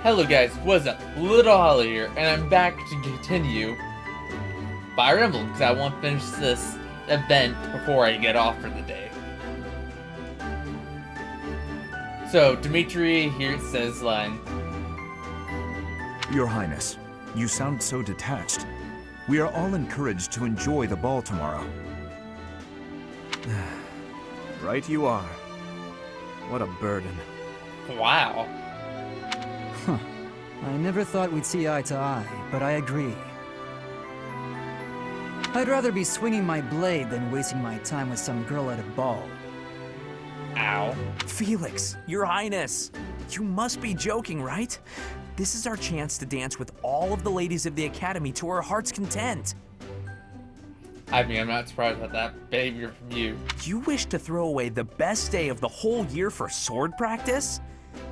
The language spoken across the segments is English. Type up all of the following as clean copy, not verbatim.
Hello guys, what's up? Little Holly here, and I'm back to continue Fire Emblem, because I want to finish this event before I get off for the day. So, Dimitri here says line. Your Highness, you sound so detached. We are all encouraged to enjoy the ball tomorrow. Right you are. What a burden. Wow. Huh. I never thought we'd see eye to eye, but I agree. I'd rather be swinging my blade than wasting my time with some girl at a ball. Ow. Felix, Your Highness, you must be joking, right? This is our chance to dance with all of the ladies of the Academy to our heart's content. I mean, I'm not surprised at that behavior from you. You wish to throw away the best day of the whole year for sword practice?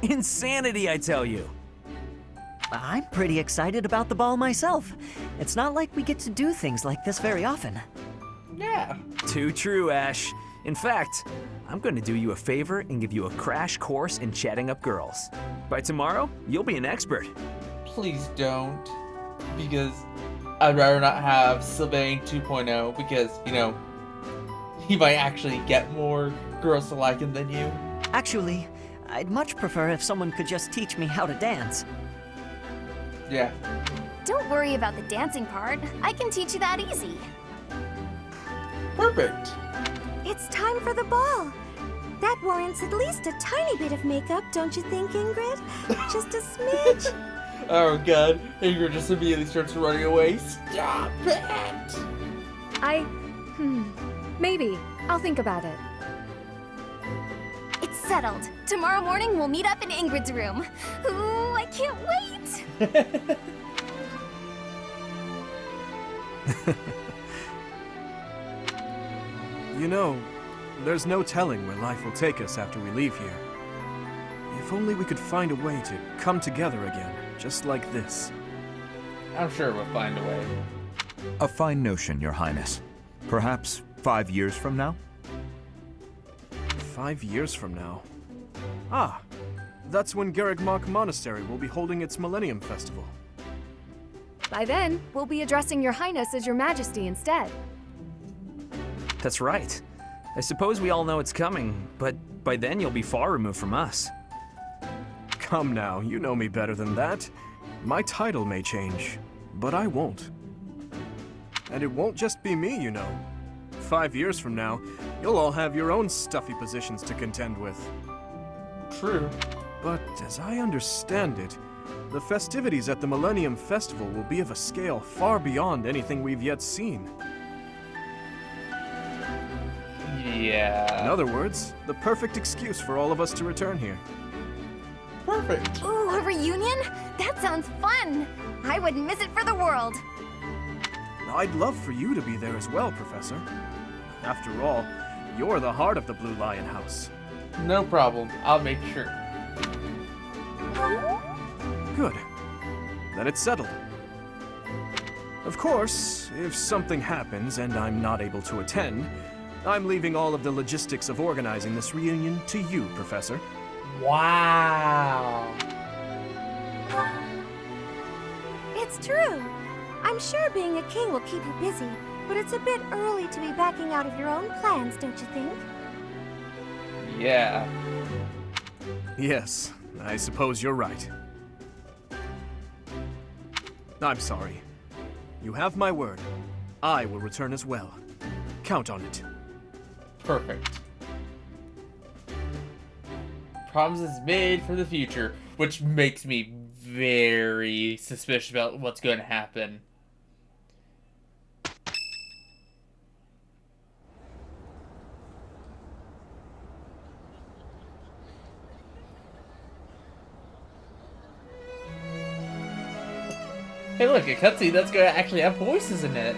Insanity, I tell you. I'm pretty excited about the ball myself. It's not like we get to do things like this very often. Yeah. Too true, Ash. In fact, I'm going to do you a favor and give you a crash course in chatting up girls. By tomorrow, you'll be an expert. Please don't. Because I'd rather not have Sylvain 2.0 because, you know, he might actually get more girls to like him than you. Actually, I'd much prefer if someone could just teach me how to dance. Yeah. Don't worry about the dancing part. I can teach you that easy. Perfect. It's time for the ball. That warrants at least a tiny bit of makeup, don't you think, Ingrid? Just a smidge. Oh god, Ingrid just immediately starts running away. Stop it! Maybe. I'll think about it. It's settled. Tomorrow morning we'll meet up in Ingrid's room. Ooh, I can't wait! You know, there's no telling where life will take us after we leave here. If only we could find a way to come together again, just like this. I'm sure we'll find a way. A fine notion, Your Highness. Perhaps 5 years from now? 5 years from now. Ah, that's when Garrigmach Monastery will be holding its Millennium Festival. By then, we'll be addressing Your Highness as Your Majesty instead. That's right. I suppose we all know it's coming, but by then you'll be far removed from us. Come now, you know me better than that. My title may change, but I won't. And it won't just be me, you know. 5 years from now, you'll all have your own stuffy positions to contend with. True. But as I understand it, the festivities at the Millennium Festival will be of a scale far beyond anything we've yet seen. Yeah. In other words, the perfect excuse for all of us to return here. Perfect. Ooh, a reunion? That sounds fun! I wouldn't miss it for the world. I'd love for you to be there as well, Professor. After all, you're the heart of the Blue Lion House. No problem. I'll make sure. Good. Then it's settled. Of course, if something happens and I'm not able to attend, I'm leaving all of the logistics of organizing this reunion to you, Professor. Wow. It's true. I'm sure being a king will keep you busy, but it's a bit early to be backing out of your own plans, don't you think? Yeah. Yes, I suppose you're right. I'm sorry. You have my word. I will return as well. Count on it. Perfect. Promises made for the future, which makes me very suspicious about what's going to happen. Hey look, a cutscene that's going to actually have voices in it.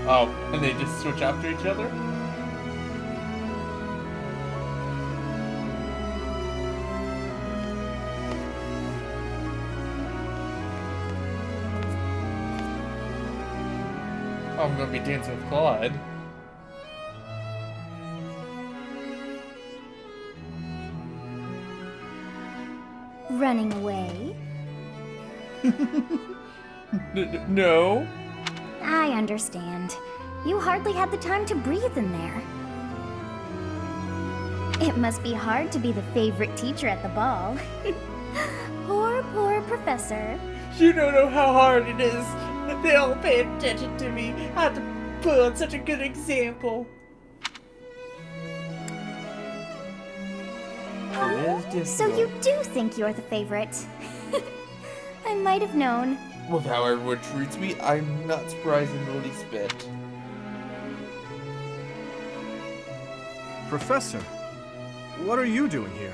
Oh, and they just switch after each other? Oh, I'm gonna be dancing with Claude. Running away? No. I understand. You hardly had the time to breathe in there. It must be hard to be the favorite teacher at the ball. Poor professor. You don't know how hard it is. They all pay attention to me. I have to put on such a good example. So you do think you're the favorite? I might have known. With how everyone treats me, I'm not surprised in the least bit. Professor, what are you doing here?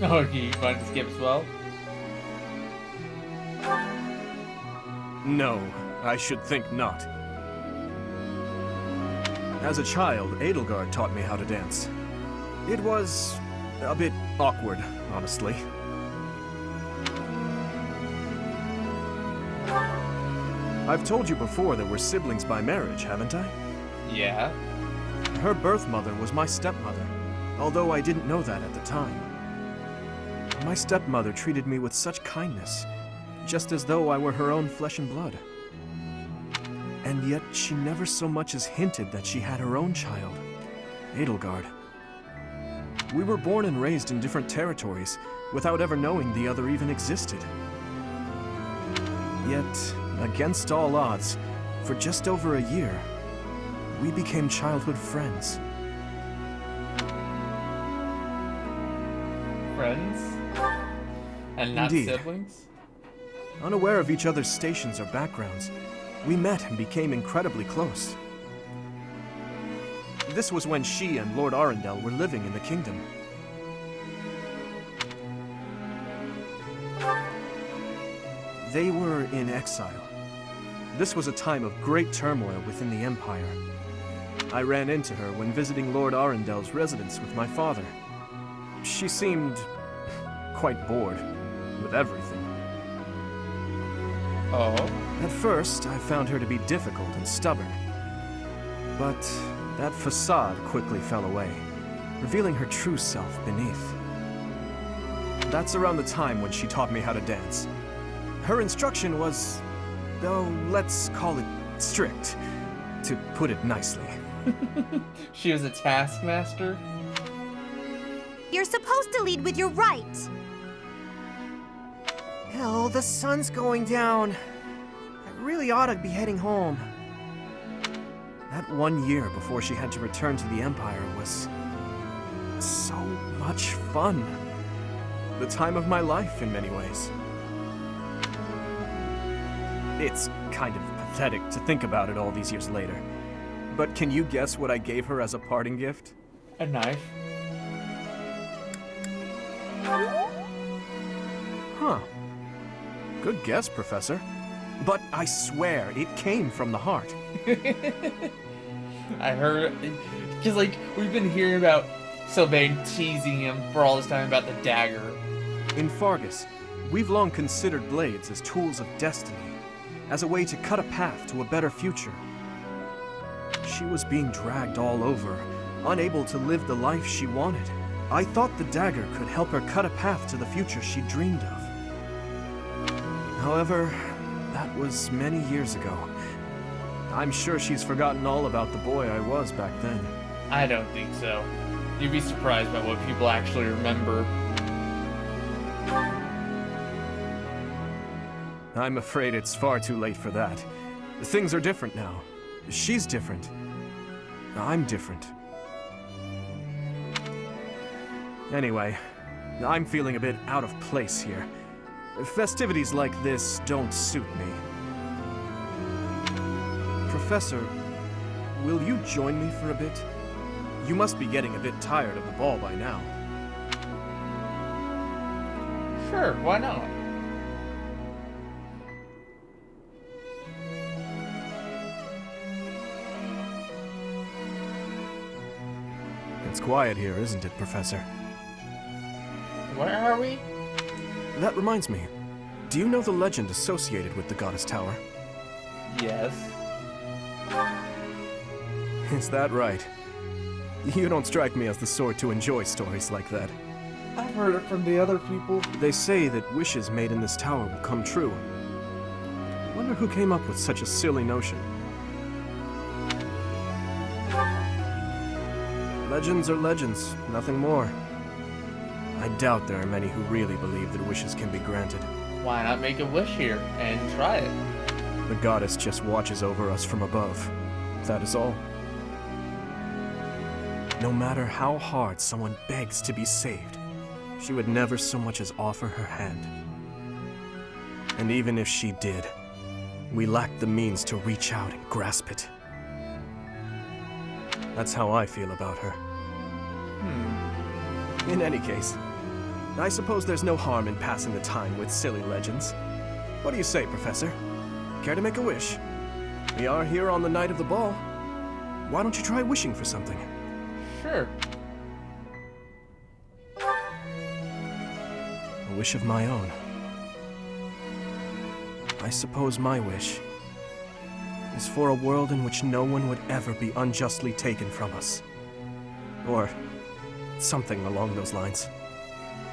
Oh, you want to skip as well? No, I should think not. As a child, Edelgard taught me how to dance. It was a bit awkward, honestly. I've told you before that we're siblings by marriage, haven't I? Yeah. Her birth mother was my stepmother, although I didn't know that at the time. My stepmother treated me with such kindness, just as though I were her own flesh and blood. And yet she never so much as hinted that she had her own child, Edelgard. We were born and raised in different territories, without ever knowing the other even existed. Yet, against all odds, for just over a year, we became childhood friends. Friends? And not Indeed. siblings? Unaware of each other's stations or backgrounds, we met and became incredibly close. This was when she and Lord Arundel were living in the kingdom. They were in exile. This was a time of great turmoil within the Empire. I ran into her when visiting Lord Arundel's residence with my father. She seemed quite bored with everything. Oh. At first, I found her to be difficult and stubborn. But that facade quickly fell away, revealing her true self beneath. That's around the time when she taught me how to dance. Her instruction was, oh, let's call it strict, to put it nicely. She was a taskmaster? You're supposed to lead with your right. Hell, the sun's going down. I really ought to be heading home. That 1 year before she had to return to the Empire was so much fun. The time of my life in many ways. It's kind of pathetic to think about it all these years later. But can you guess what I gave her as a parting gift? A knife? Huh. Good guess, Professor. But I swear, it came from the heart. I heard, because like we've been hearing about Sylvain teasing him for all this time about the dagger. In Fargus, we've long considered blades as tools of destiny, as a way to cut a path to a better future. She was being dragged all over, unable to live the life she wanted. I thought the dagger could help her cut a path to the future she dreamed of. However, that was many years ago. I'm sure she's forgotten all about the boy I was back then. I don't think so. You'd be surprised by what people actually remember. I'm afraid it's far too late for that. Things are different now. She's different. I'm different. Anyway, I'm feeling a bit out of place here. Festivities like this don't suit me. Professor, will you join me for a bit? You must be getting a bit tired of the ball by now. Sure, why not? quiet here, isn't it, Professor? Where are we? That reminds me. Do you know the legend associated with the Goddess Tower? Yes. Is that right? You don't strike me as the sort to enjoy stories like that. I've heard it from the other people. They say that wishes made in this tower will come true. I wonder who came up with such a silly notion. Legends are legends, nothing more. I doubt there are many who really believe that wishes can be granted. Why not make a wish here and try it? The goddess just watches over us from above. That is all. No matter how hard someone begs to be saved, she would never so much as offer her hand. And even if she did, we lack the means to reach out and grasp it. That's how I feel about her. In any case, I suppose there's no harm in passing the time with silly legends. What do you say, Professor? Care to make a wish? We are here on the night of the ball. Why don't you try wishing for something? Sure. A wish of my own. I suppose my wish is for a world in which no one would ever be unjustly taken from us. Or something along those lines.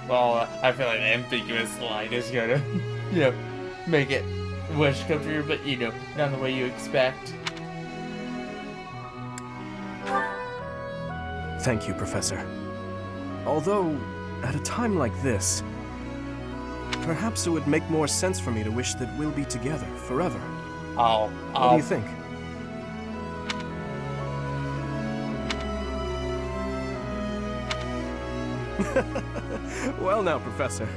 Well, I feel like the ambiguous line is gonna, make it wish come true, but not the way you expect. Thank you, Professor. Although, at a time like this, perhaps it would make more sense for me to wish that we'll be together forever. What do you think? Well now, Professor,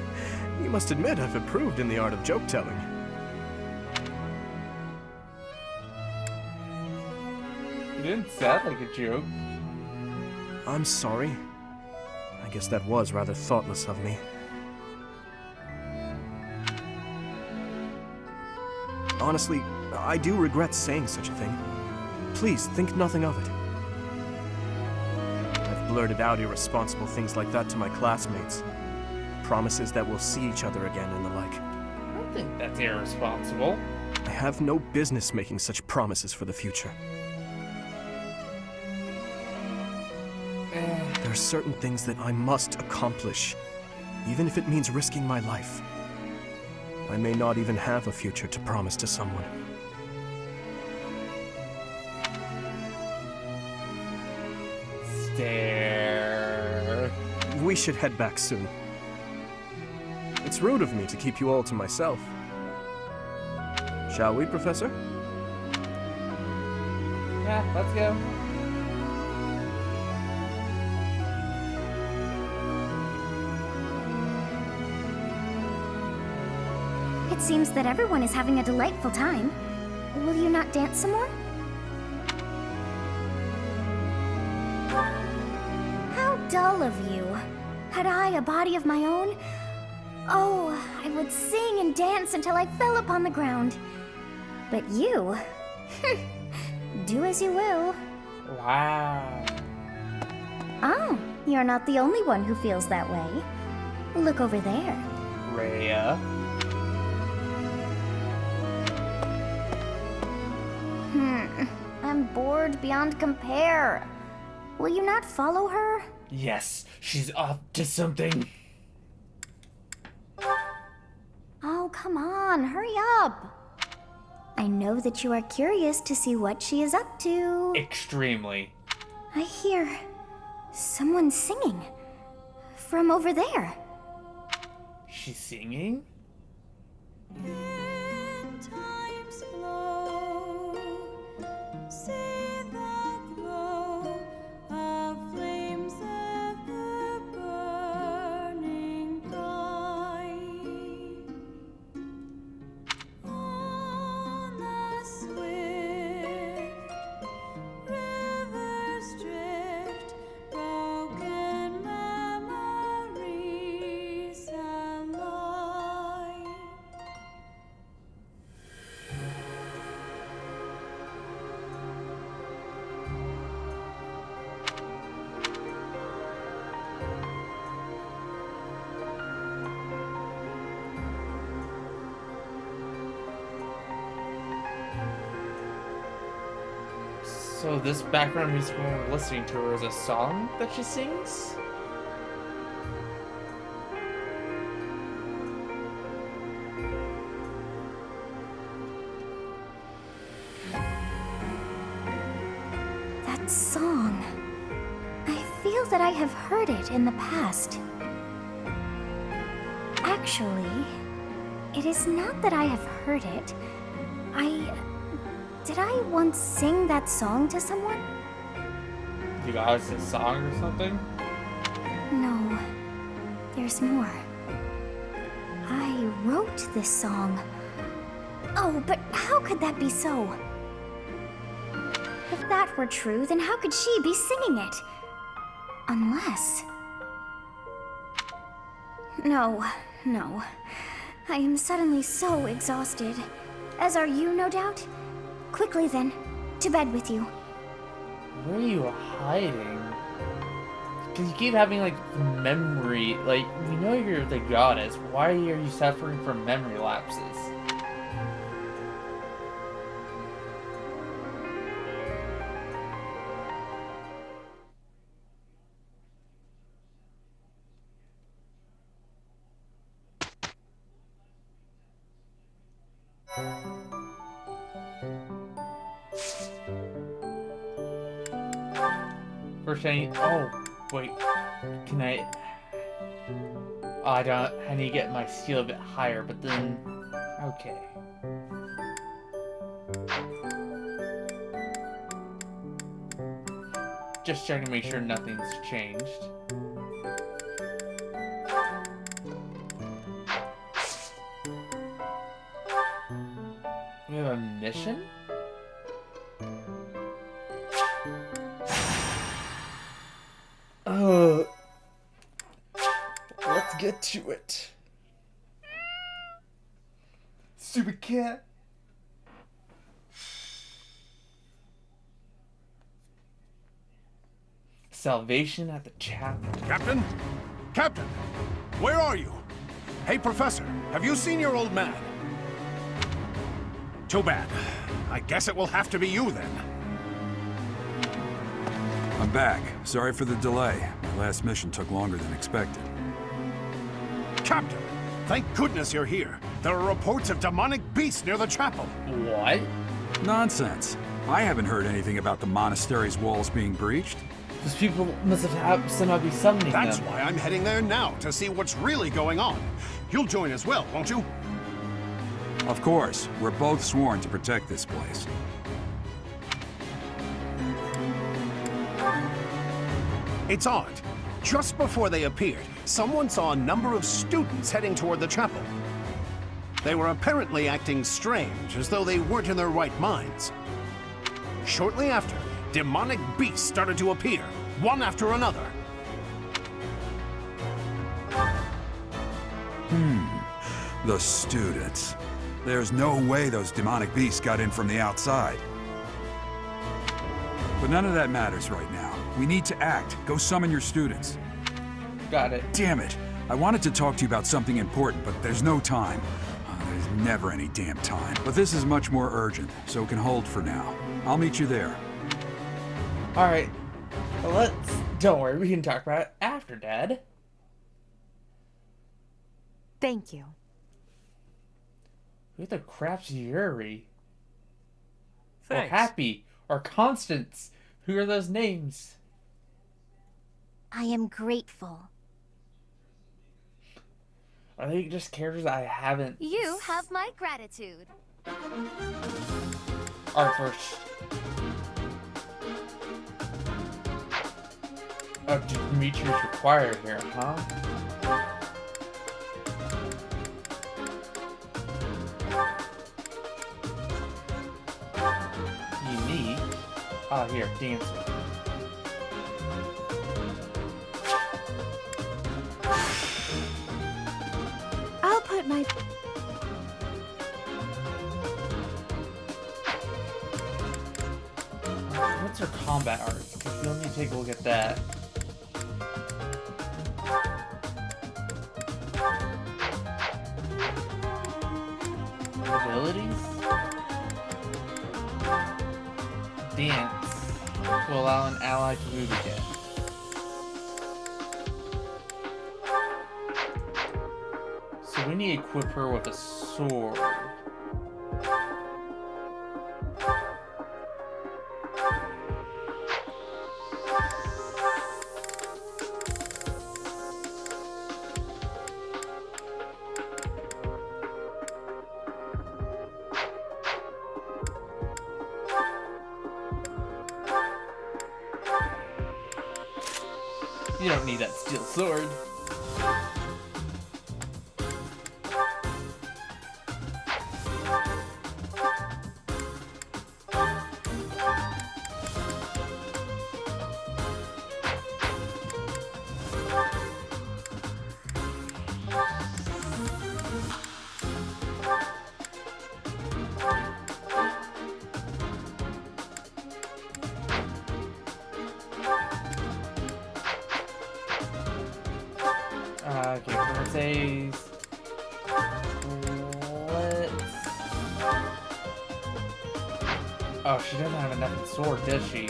you must admit I've improved in the art of joke-telling. You didn't sound like a joke. I'm sorry. I guess that was rather thoughtless of me. Honestly, I do regret saying such a thing. Please, think nothing of it. I've blurted out irresponsible things like that to my classmates. Promises that we'll see each other again and the like. I don't think that's irresponsible. I have no business making such promises for the future. There are certain things that I must accomplish, even if it means risking my life. I may not even have a future to promise to someone. Stare. We should head back soon. It's rude of me to keep you all to myself. Shall we, Professor? Yeah, let's go. It seems that everyone is having a delightful time. Will you not dance some more? How dull of you. Had I a body of my own? Oh, I would sing and dance until I fell upon the ground. But you... do as you will. Wow. Oh, you're not the only one who feels that way. Look over there. Rhea. I'm bored beyond compare. Will you not follow her? Yes, she's up to something. Oh, come on, hurry up. I know that you are curious to see what she is up to. Extremely. I hear someone singing from over there. She's singing? So this background music we're listening to her is a song that she sings? That song. I feel that I have heard it in the past. Actually, it is not that I have heard it. Did I once sing that song to someone? You guys a song or something? No. There's more. I wrote this song. Oh, but how could that be so? If that were true, then how could she be singing it? Unless... No. I am suddenly so exhausted. As are you, no doubt? Quickly then, to bed with you. Where are you hiding? Because you keep having, like, memory... Like, we know you're the goddess. Why are you suffering from memory lapses? First I need... Oh, wait. Can I... Oh, I need to get my skill a bit higher, but then... Okay. Just checking to make sure nothing's changed. We have a mission? Let's get to it. Stupid cat. Salvation at the chapel. Captain? Captain! Where are you? Hey, Professor, have you seen your old man? Too bad. I guess it will have to be you then. I'm back. Sorry for the delay. My last mission took longer than expected. Captain! Thank goodness you're here. There are reports of demonic beasts near the chapel. What? Nonsense. I haven't heard anything about the monastery's walls being breached. Those people must have somehow be summoning them. That's why I'm heading there now, to see what's really going on. You'll join as well, won't you? Of course. We're both sworn to protect this place. It's odd. Just before they appeared, someone saw a number of students heading toward the chapel. They were apparently acting strange, as though they weren't in their right minds. Shortly after, demonic beasts started to appear, one after another. The students. There's no way those demonic beasts got in from the outside. But none of that matters right now. We need to act. Go summon your students. Got it. Damn it. I wanted to talk to you about something important, but there's no time. There's never any damn time. But this is much more urgent, so it can hold for now. I'll meet you there. Alright. Well, don't worry, we can talk about it after, Dad. Thank you. Who the crap's Yuri? Thanks. Or Happy? Or Constance? Who are those names? I am grateful. Are they just characters I haven't... You have my gratitude. Our first... Oh, Dimitri's required here, huh? Unique. Oh, here, dancing. I'll put my... What's her combat art? Because we'll need to take a look at that. Abilities? Dance. to allow an ally to move again. So we need to equip her with a sword. You don't need that steel sword. Okay, let's say oh, she doesn't have enough sword, does she?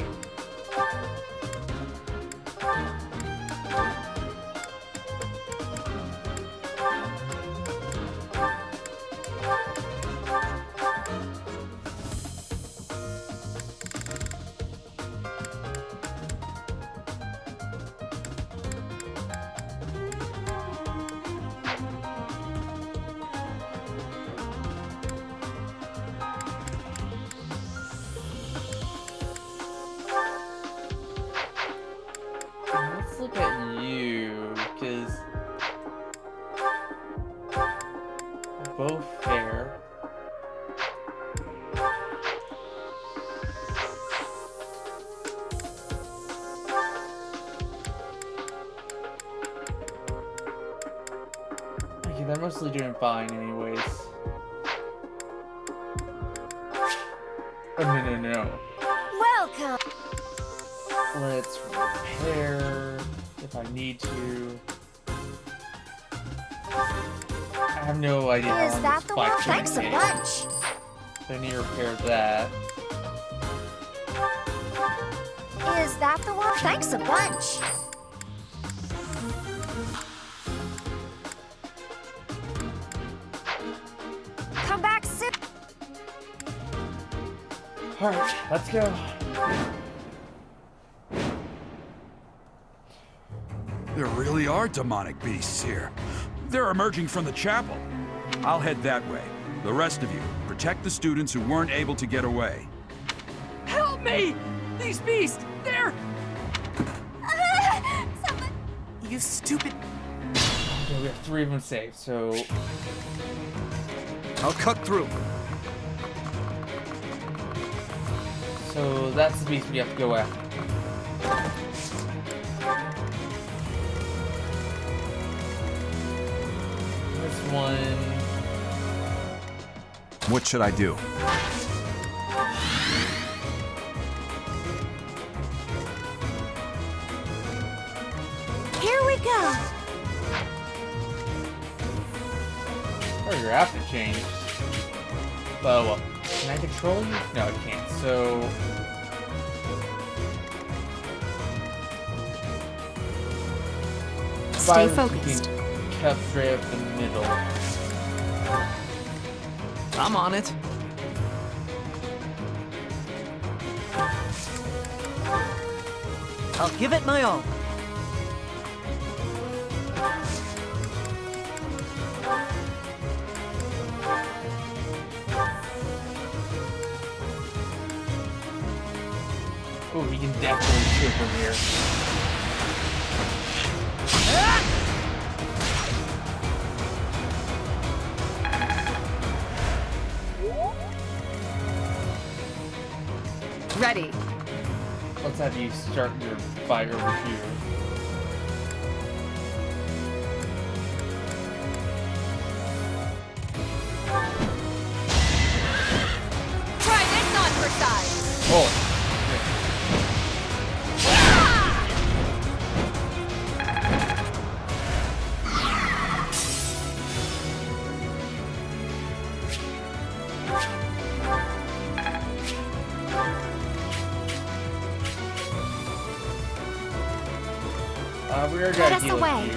Let's look at you, because both fair. Okay, they're mostly doing fine anyways. Oh, no. Welcome! Let's repair if I need to. I have no idea how Is long that this the one? spike's gonna Thanks a take. bunch! So I need to repair that. Is that the one? Thanks a bunch! Come back soon! Alright, let's go. There really are demonic beasts here. They're emerging from the chapel. I'll head that way. The rest of you, protect the students who weren't able to get away. Help me! These beasts, they're... Someone... You stupid... Okay, we have 3 of them saved, so... I'll cut through. So that's the beast we have to go after. This one... What should I do? Here we go! Oh, your outfit changed. Oh, well. Can I control you? No, I can't. So... Stay Virus focused. being kept straight up the middle. I'm on it. I'll give it my all. Oh, he can definitely shoot from here. Ready. Let's have you start your fight over here. Try this on for size. Oh. We're Get gonna us deal with away. you.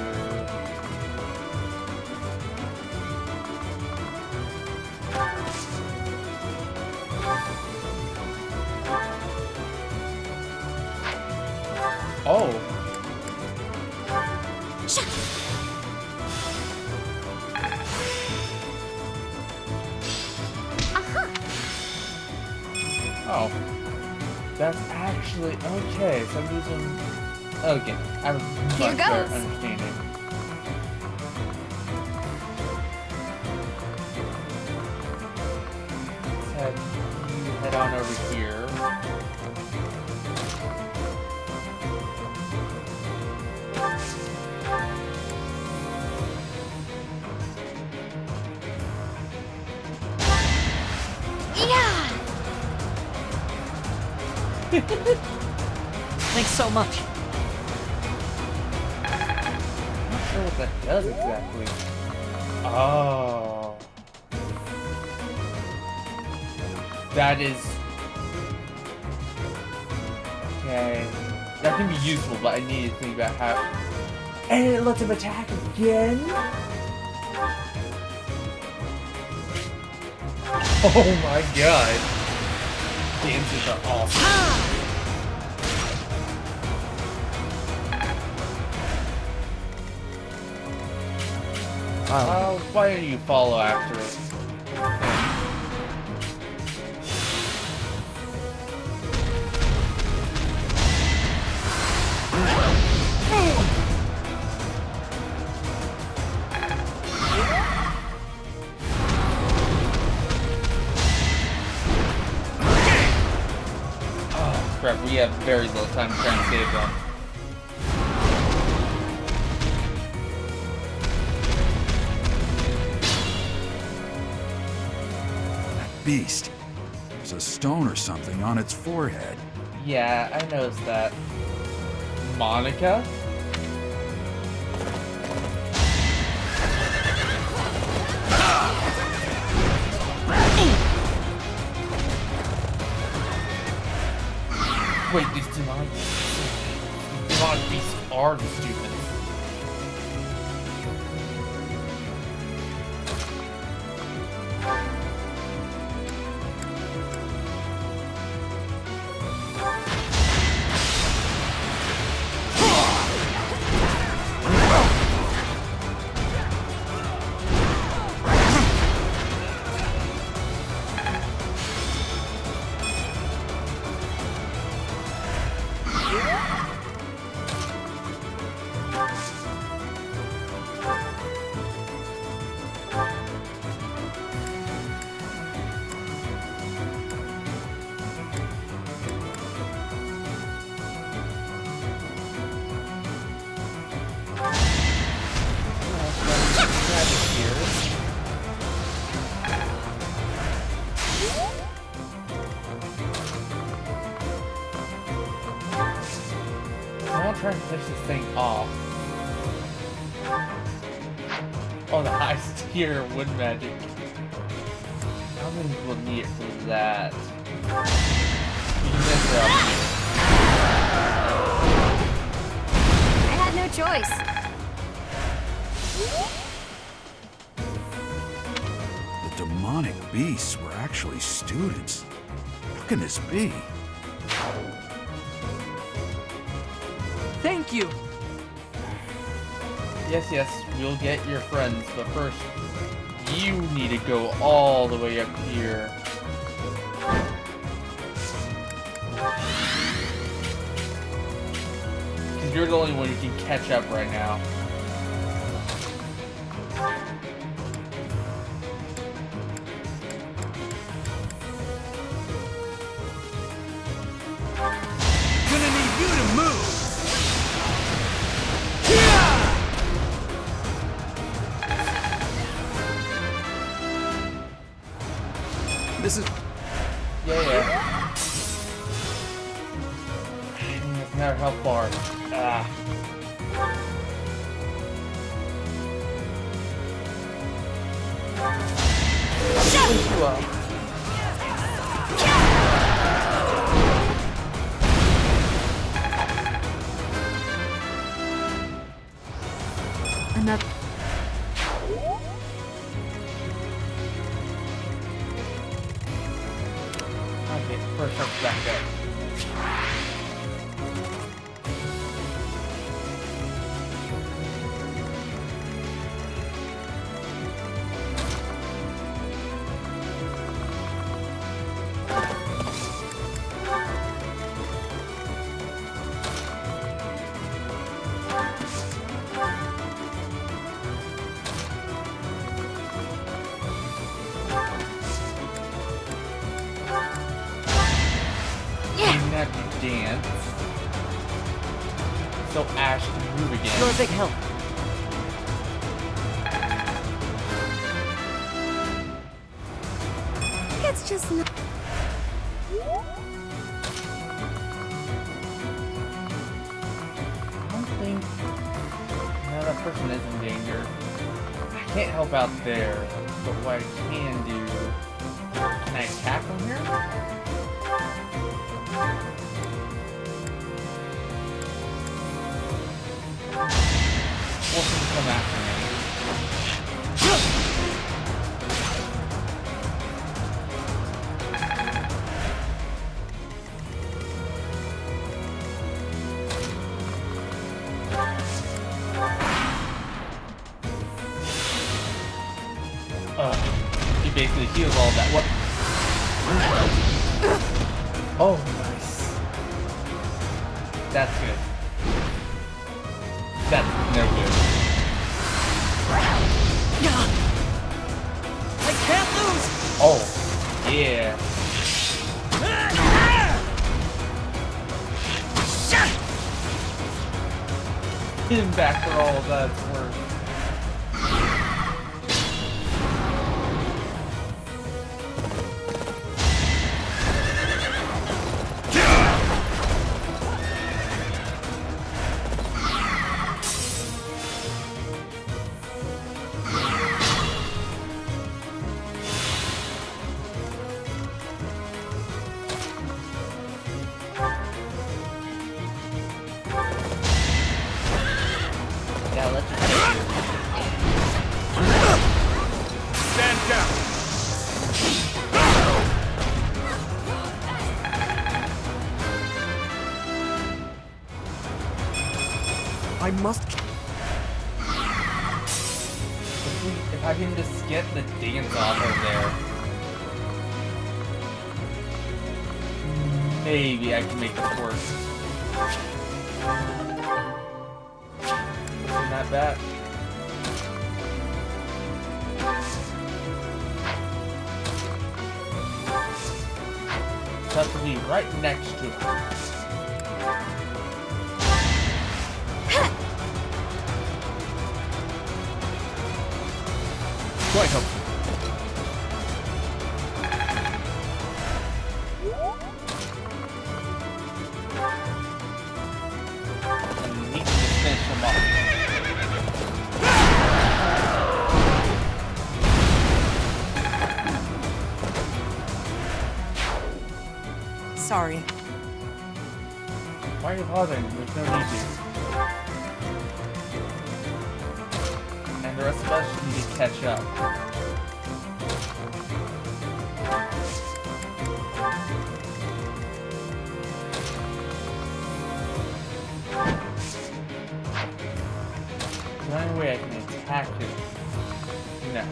Oh. Oh. That's actually okay. So I'm using. Okay, I have a Here much better goes. understanding. Let's have you head on over here. Yeah! Thanks so much. I'm not sure what that does exactly. Oh. That is... Okay. That can be useful, but I need to think about how... And it lets him attack again? Oh my god. Dances are awesome. Why don't you follow after it? Oh crap, we have very little time to try and save them. Beast. There's a stone or something on its forehead. Yeah, I noticed that. Monica? Wait, these demonic beasts are the stupid. I'm trying to finish this thing off. Oh, the high tier wood magic. I don't think we'll need it for that. You can interrupt me. I had no choice. The demonic beasts were actually students. How can this be? Thank you. Yes, we'll get your friends, but first, you need to go all the way up here. Because you're the only one who can catch up right now. Gonna need you to move. This is... Yeah. Doesn't matter how far. Ah. Push you up. Okay, first up, back up. Dance. So Ash can move again. You're a big help. It's just not. I don't think... No, that person is in danger. I can't help out there, but what I can do... Can I attack from here? Force him to come after me. He basically heals all that. What? Oh, nice. That's good. That's no good. I can't lose! Oh, yeah. Hit him back for all that's worth. Stand down. I must. If I can just get the dance off of there, maybe I can make this work. Isn't that bad? Have to be right next to it. Quite helpful. And we can just finish him off. Sorry. Why are you bothering? There's no need to. And the rest of us need to catch up. The only way I can attack him. No.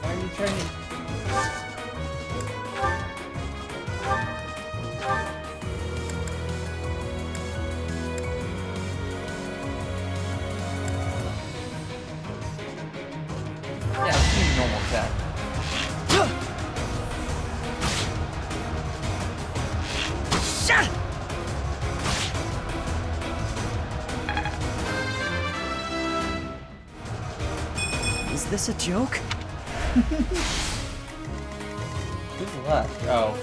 Why are you trying to... Yeah, let's do normal attack. Is this a joke? Who's left? Oh.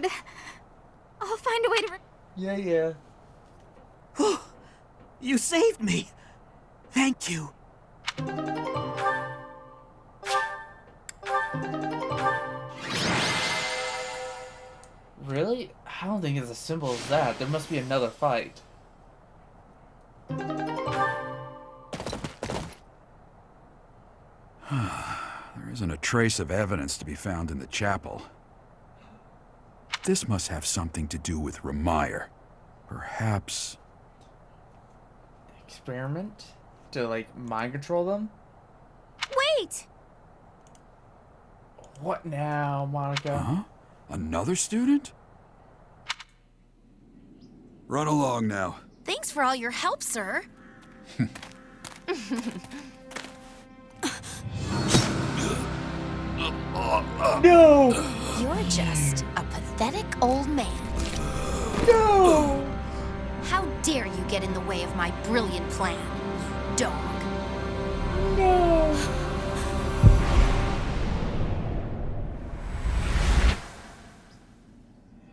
scared. I'll find a way to... Yeah. You saved me! Thank you. Really? I don't think it's as simple as that. There must be another fight. There isn't a trace of evidence to be found in the chapel. This must have something to do with Ramire. Perhaps... Experiment? To, like, mind control them? Wait! What now, Monica? Huh? Another student? Run along now. Thanks for all your help, sir. No! You're just a pathetic old man. No! How dare you get in the way of my brilliant plan, dog. No!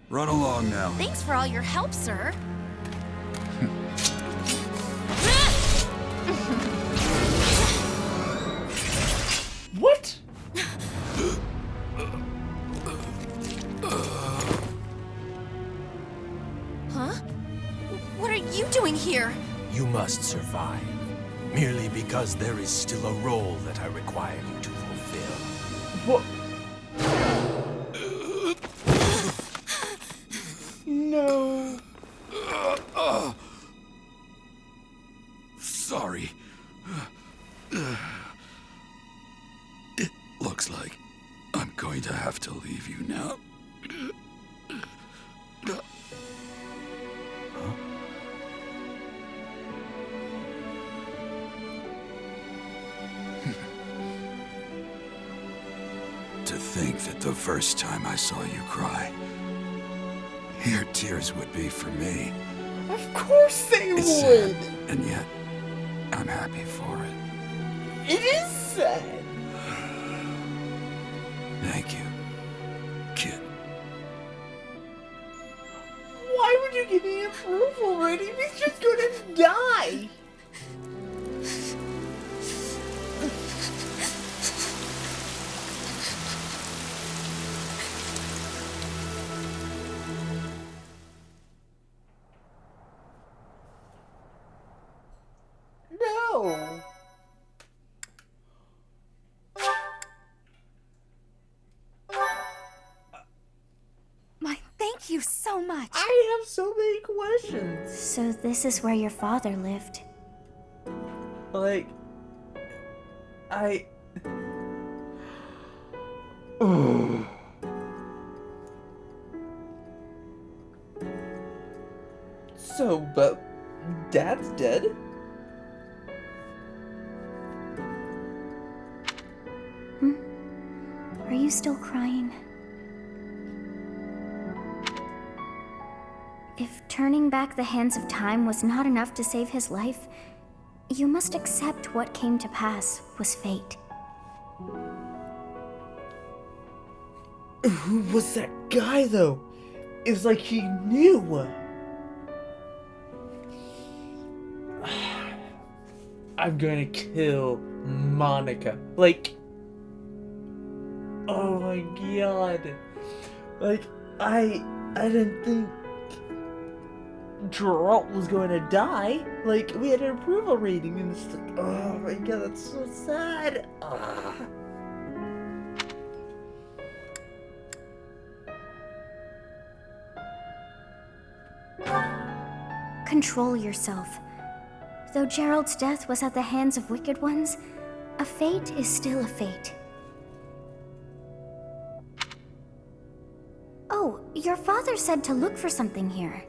Run along now. Thanks for all your help, sir. What? Huh? What are you doing here? You must survive, merely because there is still a role that I require you to fulfill. What? No. Sorry. It looks like I'm going to have to leave you now. To think that the first time I saw you cry, your tears would be for me. Of course they It's would. sad, and yet I'm happy for it. It is sad. Thank you, kid. Why would you give me approval rating? He's just gonna die. No. Thank you so much. I have so many questions. So this is where your father lived. Like, So, but Dad's dead? Are you still crying? If turning back the hands of time was not enough to save his life, you must accept what came to pass was fate. Who was that guy, though? It was like he knew. I'm gonna kill Monica. Like, oh my god. Like, I didn't think Geralt was going to die. Like, we had an approval rating, and it's like, oh my god, that's so sad. Ah. Control yourself. Though Gerald's death was at the hands of wicked ones, a fate is still a fate. Oh, your father said to look for something here.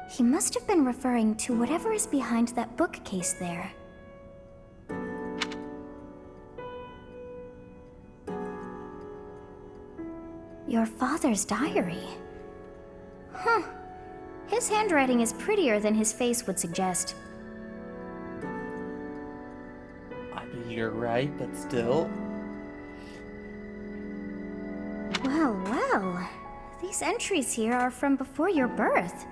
He must have been referring to whatever is behind that bookcase there. Your father's diary. Huh. His handwriting is prettier than his face would suggest. I mean, you're right, but still. Well, well. These These entries here are from before your birth.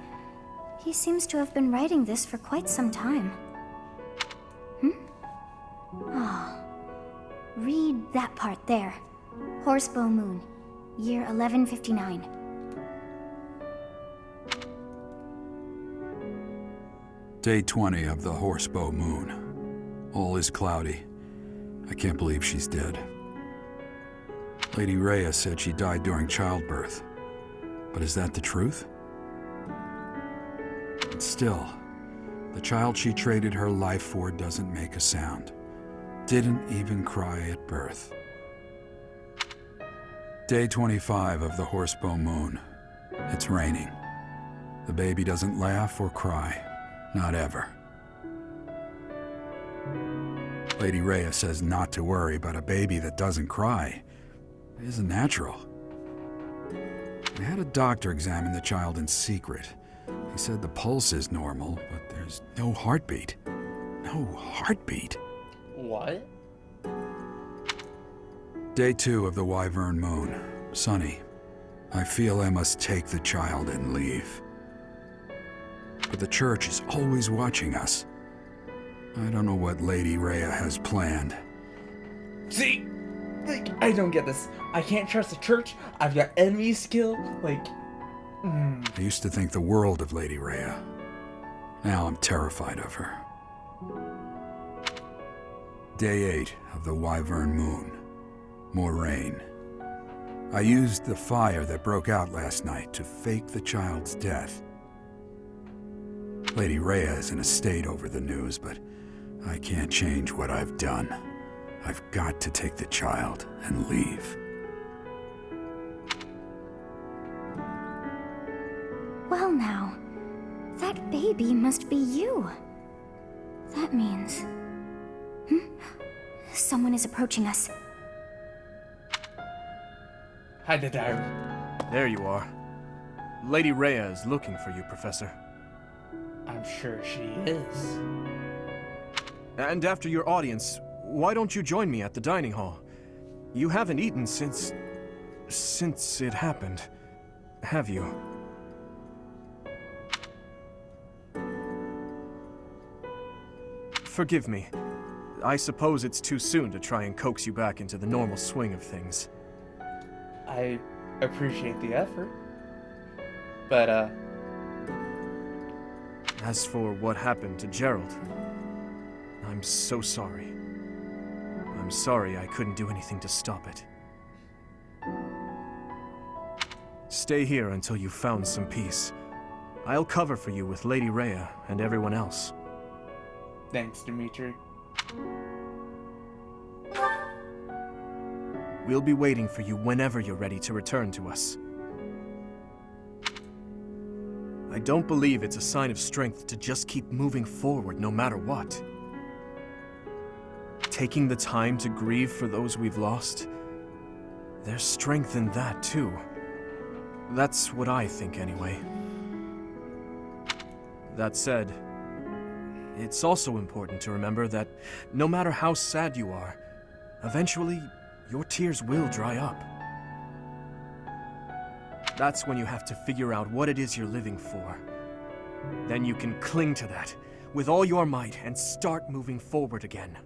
He seems to have been writing this for quite some time. Oh. Read that part there. Horsebow Moon, year 1159. Day 20 of the Horsebow Moon. All is cloudy. I can't believe she's dead. Lady Rhea said she died during childbirth. But is that the truth? But still, the child she traded her life for doesn't make a sound. Didn't even cry at birth. Day 25 of the Horsebow Moon. It's raining. The baby doesn't laugh or cry. Not ever. Lady Rhea says not to worry, but a baby that doesn't cry isn't natural. We had a doctor examine the child in secret. He said the pulse is normal, but there's no heartbeat. No heartbeat. What? Day 2 of the Wyvern Moon. Sunny. I feel I must take the child and leave. But the church is always watching us. I don't know what Lady Rhea has planned. See? Like, I don't get this. I can't trust the church. I've got enemy skill. Like, I used to think the world of Lady Rhea. Now I'm terrified of her. Day 8 of the Wyvern Moon. More rain. I used the fire that broke out last night to fake the child's death. Lady Rhea is in a state over the news, but I can't change what I've done. I've got to take the child and leave. Well now, that baby must be you. That means... Someone is approaching us. hide the diary. There you are. Lady Rhea is looking for you, Professor. I'm sure she is. And after your audience, why don't you join me at the dining hall? You haven't eaten since it happened, have you? Forgive me. I suppose it's too soon to try and coax you back into the normal swing of things. I appreciate the effort. But, As for what happened to Gerald, I'm so sorry. I'm sorry I couldn't do anything to stop it. Stay here until you've found some peace. I'll cover for you with Lady Rhea and everyone else. Thanks, Dimitri. We'll be waiting for you whenever you're ready to return to us. I don't believe it's a sign of strength to just keep moving forward no matter what. Taking the time to grieve for those we've lost, there's strength in that too. That's what I think anyway. That said, it's also important to remember that no matter how sad you are, eventually your tears will dry up. That's when you have to figure out what it is you're living for. Then you can cling to that with all your might and start moving forward again.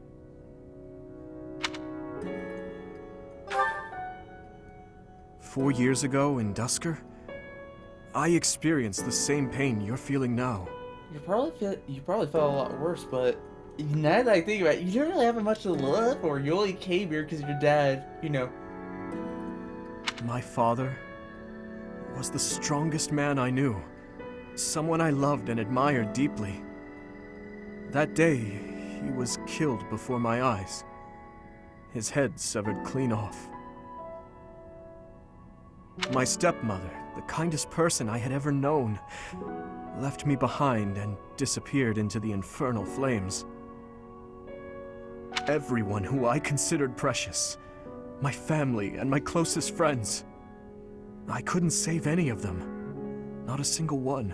Four years ago in Dusker, I experienced the same pain you're feeling now. You probably felt a lot worse, but now that I think about it, you didn't really have much to live, or you only came here because your dad, you know. My father was the strongest man I knew, someone I loved and admired deeply. That day, he was killed before my eyes, his head severed clean off. My stepmother, the kindest person I had ever known, left me behind and disappeared into the infernal flames. Everyone who I considered precious, my family and my closest friends, I couldn't save any of them, not a single one.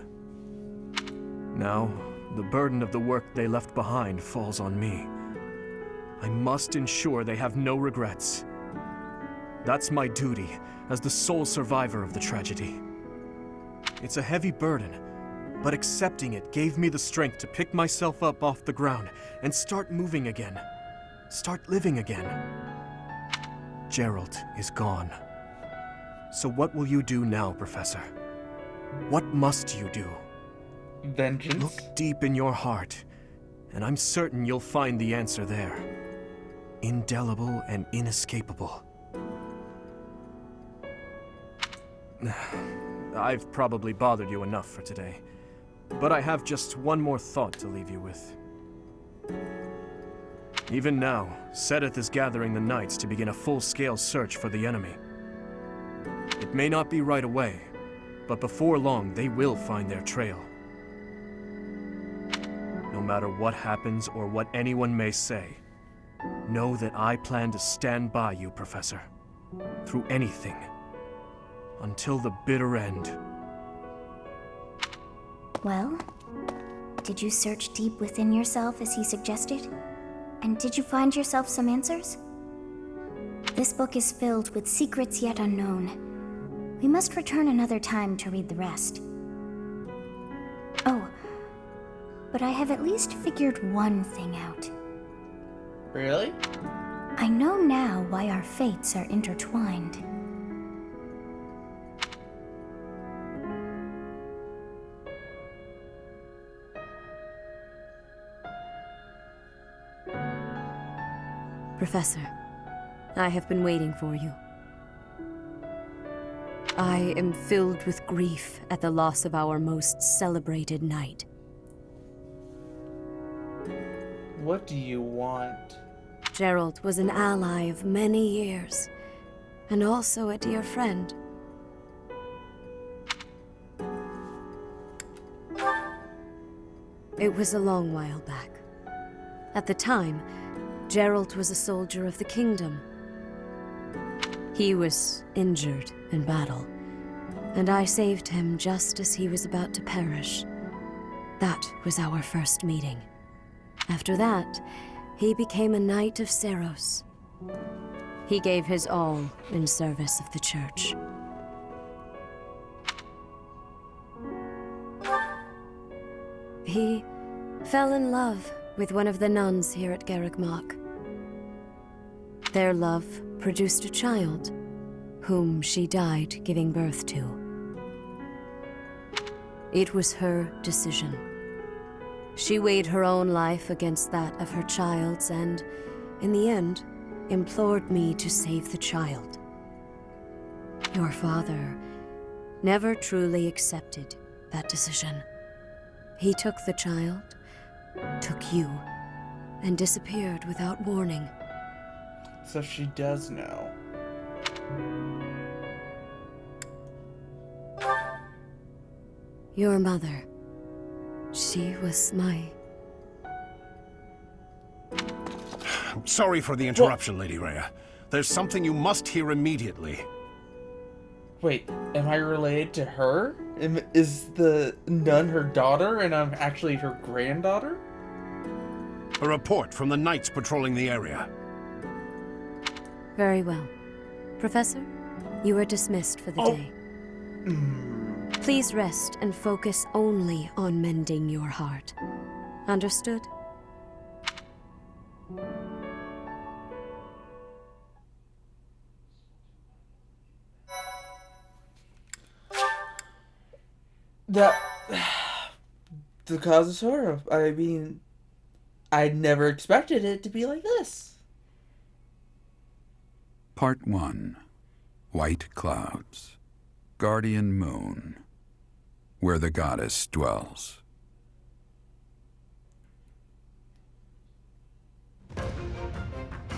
Now, the burden of the work they left behind falls on me. I must ensure they have no regrets. That's my duty as the sole survivor of the tragedy. It's a heavy burden, but accepting it gave me the strength to pick myself up off the ground and start moving again. Start living again. Gerald is gone. So what will you do now, Professor? What must you do? Vengeance? Look deep in your heart, and I'm certain you'll find the answer there. Indelible and inescapable. I've probably bothered you enough for today, but I have just one more thought to leave you with. Even now, Sedith is gathering the knights to begin a full-scale search for the enemy. It may not be right away, but before long they will find their trail. No matter what happens or what anyone may say, know that I plan to stand by you, Professor, through anything, until the bitter end. Well, did you search deep within yourself as he suggested? And did you find yourself some answers? This book is filled with secrets yet unknown. We must return another time to read the rest. Oh, but I have at least figured one thing out. Really? I know now why our fates are intertwined. Professor, I have been waiting for you. I am filled with grief at the loss of our most celebrated knight. What do you want? Gerald was an ally of many years, and also a dear friend. It was a long while back. At the time, Gerald was a soldier of the kingdom. He was injured in battle, and I saved him just as he was about to perish. That was our first meeting. After that, he became a knight of Seiros. He gave his all in service of the church. He fell in love with one of the nuns here at Garreg Mach. Their love produced a child, whom she died giving birth to. It was her decision. She weighed her own life against that of her child's and, in the end, implored me to save the child. Your father never truly accepted that decision. He took the child, took you, and disappeared without warning. So she does know. Your mother, she was my... Sorry for the interruption, Lady Rhea. There's something you must hear immediately. Wait, am I related to her? Is the nun her daughter and I'm actually her granddaughter? A report from the knights patrolling the area. Very well. Professor, you are dismissed for the day. Please rest and focus only on mending your heart. Understood? The cause of sorrow. I mean, I never expected it to be like this. Part 1. White Clouds. Guardian Moon. Where the goddess dwells.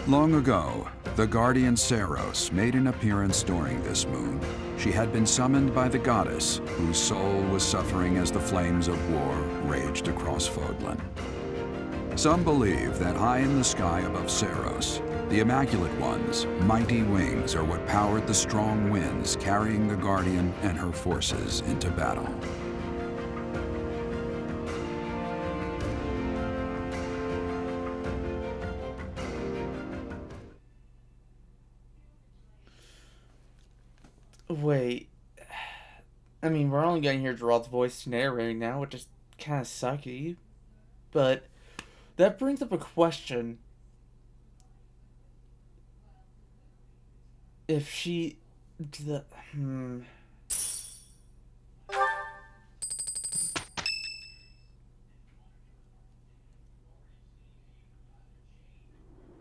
Long ago, the guardian Seiros made an appearance during this moon. She had been summoned by the goddess, whose soul was suffering as the flames of war raged across Fodlan. Some believe that high in the sky above Seiros, the Immaculate One's mighty wings are what powered the strong winds carrying the Guardian and her forces into battle. Wait, I mean, we're only getting here Gerald's voice narrating now, which is kind of sucky. But that brings up a question. If she...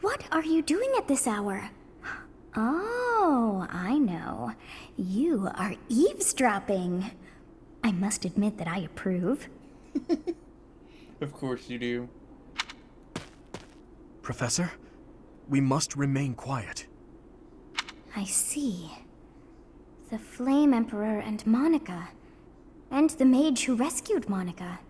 What are you doing at this hour? Oh, I know. You are eavesdropping. I must admit that I approve. Of course you do. Professor, we must remain quiet. I see. The Flame Emperor and Monica. And the mage who rescued Monica.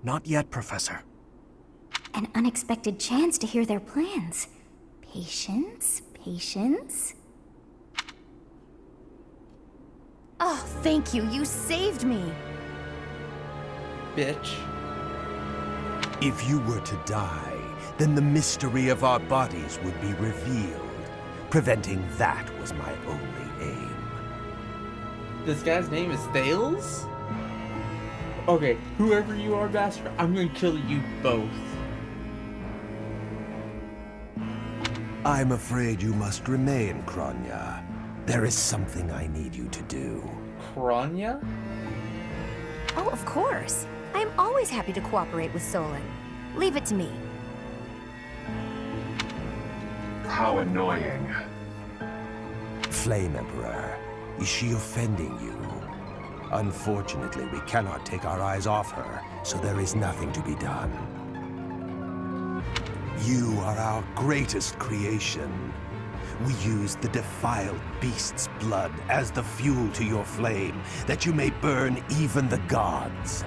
Not yet, Professor. An unexpected chance to hear their plans. Patience, patience. Oh, thank you. You saved me. Bitch. If you were to die, then the mystery of our bodies would be revealed. Preventing that was my only aim. This guy's name is Thales? Okay, whoever you are, bastard, I'm gonna kill you both. I'm afraid you must remain, Kronya. There is something I need you to do. Kronya? Oh, of course. I am always happy to cooperate with Solon. Leave it to me. How annoying. Flame Emperor, is she offending you? Unfortunately, we cannot take our eyes off her, so there is nothing to be done. You are our greatest creation. We use the defiled beast's blood as the fuel to your flame, that you may burn even the gods.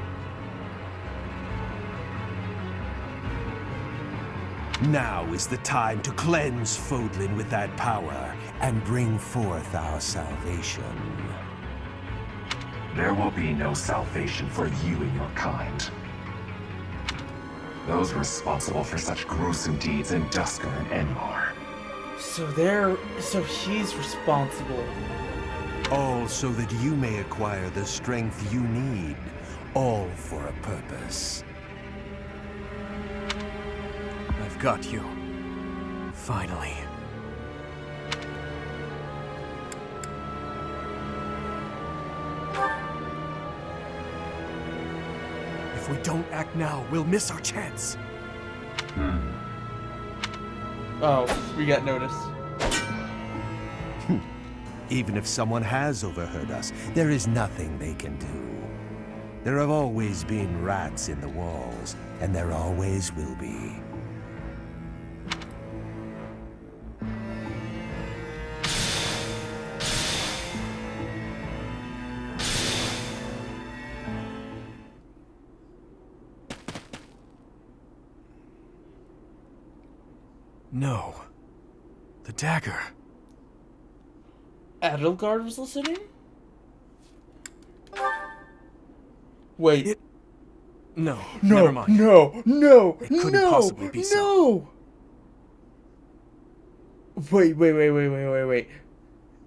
Now is the time to cleanse Fodlan with that power and bring forth our salvation. There will be no salvation for you and your kind. Those responsible for such gruesome deeds in Dusker and Enmar. So he's responsible. All so that you may acquire the strength you need, all for a purpose. I've got you. Finally. If we don't act now, we'll miss our chance. Oh, we got noticed. Even if someone has overheard us, there is nothing they can do. There have always been rats in the walls, and there always will be. No. The dagger. Edelgard was listening? Wait. No, No, never mind. no, It couldn't possibly be so. No! Wait.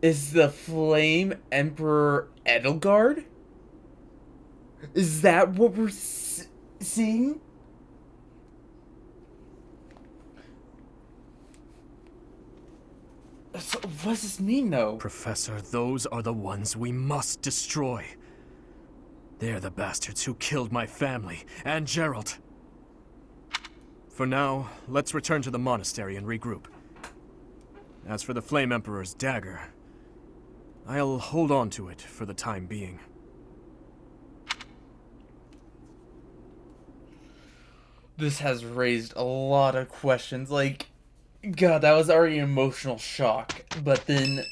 Is the Flame Emperor Edelgard? Is that what we're seeing? So, what does this mean, though? Professor, those are the ones we must destroy. They're the bastards who killed my family, and Gerald. For now, let's return to the monastery and regroup. As for the Flame Emperor's dagger, I'll hold on to it for the time being. This has raised a lot of questions, like... God, that was already an emotional shock. But then,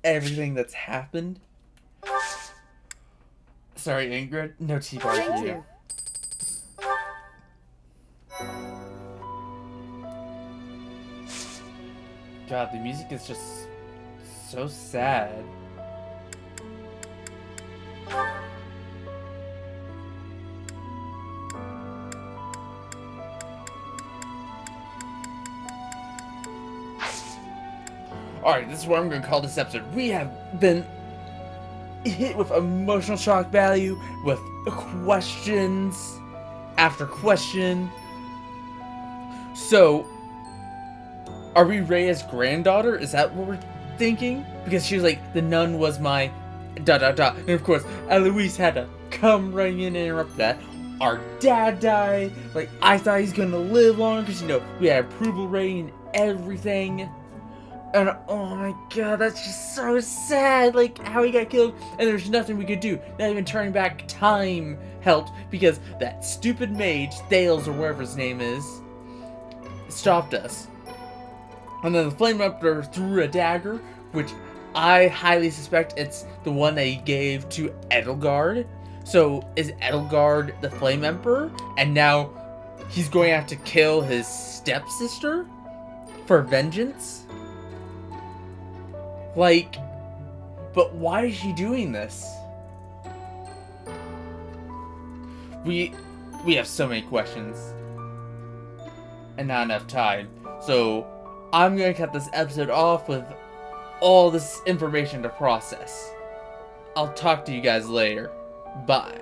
everything that's happened... Sorry, Ingrid. No tea bar for you. God, the music is just so sad. Alright, this is what I'm going to call this episode. We have been hit with emotional shock value, with questions after question. So, are we Rhea's granddaughter? Is that what we're thinking? Because she was like, the nun was my ... And of course, Eloise had to come running in and interrupt that. Our dad died. Like, I thought he's gonna live long because, you know, we had approval rating and everything. And oh my god, that's just so sad, like how he got killed, and there's nothing we could do. Not even turning back time helped because that stupid mage, Thales or whatever his name is, stopped us. And then the Flame Emperor threw a dagger, which I highly suspect it's the one that he gave to Edelgard. So is Edelgard the Flame Emperor? And now he's going to have to kill his stepsister for vengeance? Like, but why is she doing this? We have so many questions and not enough time. So I'm going to cut this episode off with all this information to process. I'll talk to you guys later. Bye.